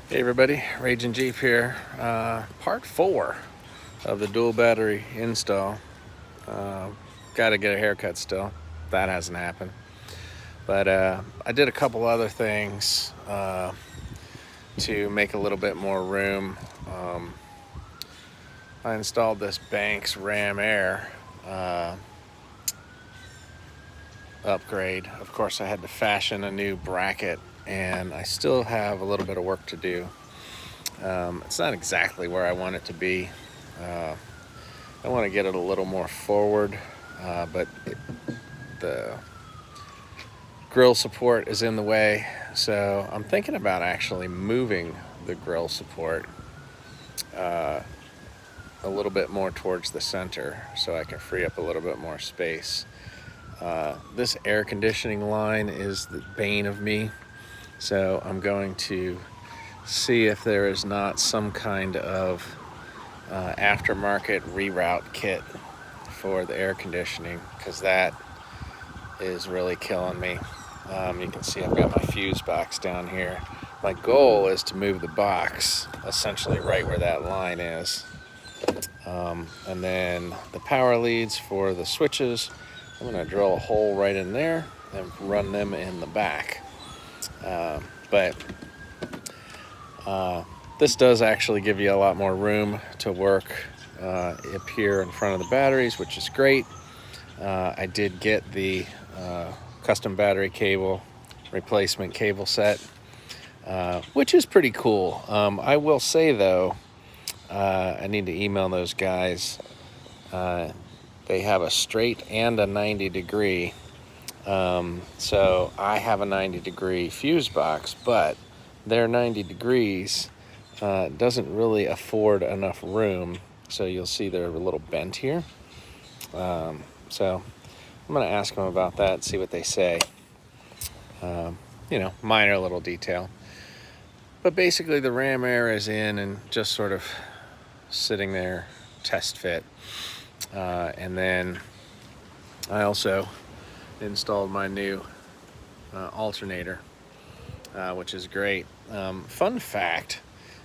Hey everybody, Raging Jeep here. Part 4 of the dual battery install. Got to get a haircut still. That hasn't happened. But I did a couple other things to make a little bit more room. I installed this Banks Ram Air upgrade. Of course, I had to fashion a new bracket, and I still have a little bit of work to do. It's not exactly where I want it to be. I want to get it a little more forward, but the grill support is in the way, so I'm thinking about actually moving the grill support a little bit more towards the center so I can free up a little bit more space. This air conditioning line is the bane of me, so I'm going to see if there is not some kind of aftermarket reroute kit for the air conditioning, because that is really killing me. You can see I've got my fuse box down here. My goal is to move the box essentially right where that line is. And then the power leads for the switches, I'm going to drill a hole right in there and run them in the back. But this does actually give you a lot more room to work up here in front of the batteries, which is great. I did get the custom battery cable replacement cable set, which is pretty cool. I will say though, I need to email those guys. They have a straight and a 90 degree. So I have a 90 degree fuse box, but their 90 degrees doesn't really afford enough room. So you'll see they're a little bent here. So I'm going to ask them about that and see what they say. Minor little detail. But basically the Ram Air is in and just sort of sitting there, test fit. And then I also installed my new alternator, which is great. Fun fact,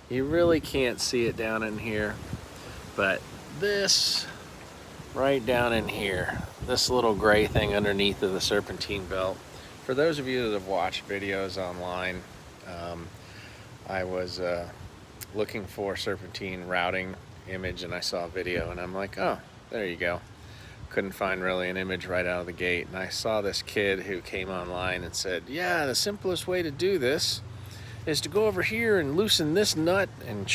you really can't see it down in here, but this right down in here, this little gray thing underneath of the serpentine belt, for those of you that have watched videos online, I was looking for serpentine routing image and I saw a video and I'm like, oh, there you go. Couldn't find really an image right out of the gate, and I saw this kid who came online and said, yeah, the simplest way to do this is to go over here and loosen this nut and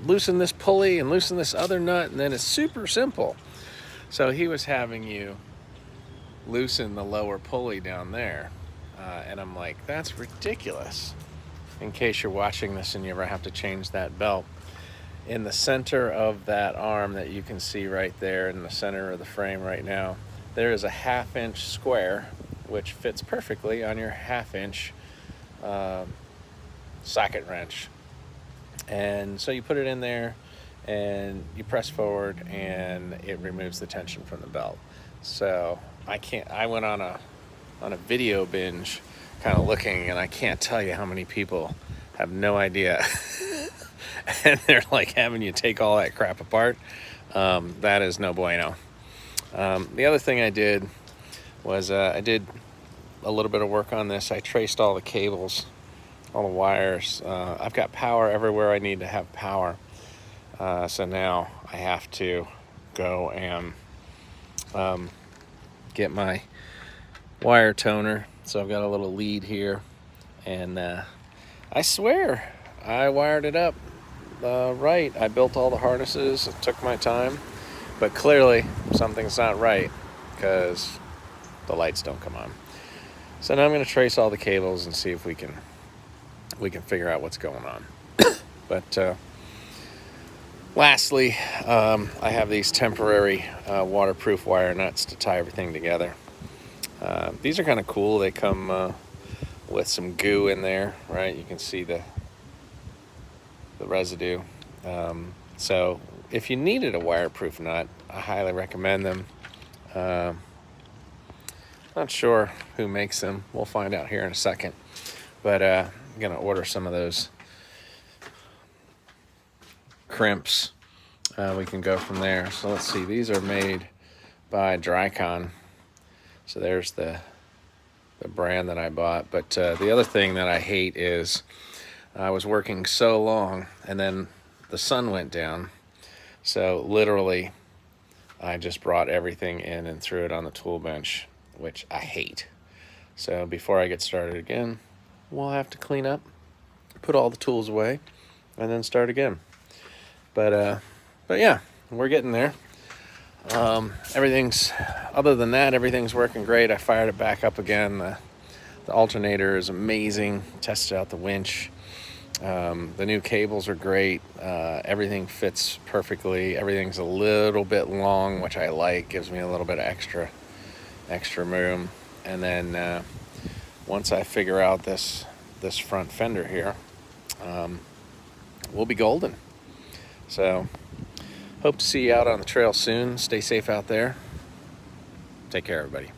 loosen this pulley and loosen this other nut, and then it's super simple. So he was having you loosen the lower pulley down there, and I'm like, that's ridiculous. In case you're watching this and you ever have to change that belt, in the center of that arm that you can see right there in the center of the frame right now, there is a 1/2 inch square which fits perfectly on your 1/2 inch socket wrench. And so you put it in there and you press forward and it removes the tension from the belt. So I went on a video binge kind of looking, and I can't tell you how many people have no idea. And they're like having you take all that crap apart. That is no bueno. The other thing I did was I did a little bit of work on this. I traced all the cables, all the wires. I've got power everywhere I need to have power. So now I have to go and get my wire toner. So I've got a little lead here, and I swear I wired it up right. I built all the harnesses. It took my time, but clearly something's not right because the lights don't come on. So now I'm going to trace all the cables and see if we can figure out what's going on. But lastly, I have these temporary waterproof wire nuts to tie everything together. These are kind of cool. They come with some goo in there, right? You can see the residue. So if you needed a wireproof nut, I highly recommend them. Not sure who makes them. We'll find out here in a second. But gonna order some of those Crimps. We can go from there. So let's see, these are made by Drycon. So there's the brand that I bought. But the other thing that I hate is I was working so long and then the sun went down. So literally I just brought everything in and threw it on the tool bench, which I hate. So before I get started again, we'll have to clean up, put all the tools away, and then start again. But yeah, we're getting there. Everything's, other than that, everything's working great. I fired it back up again. The alternator is amazing. Tested out the winch. The new cables are great. Everything fits perfectly. Everything's a little bit long, which I like. Gives me a little bit of extra room. And then once I figure out this front fender here, we'll be golden. So hope to see you out on the trail soon. Stay safe out there. Take care, everybody.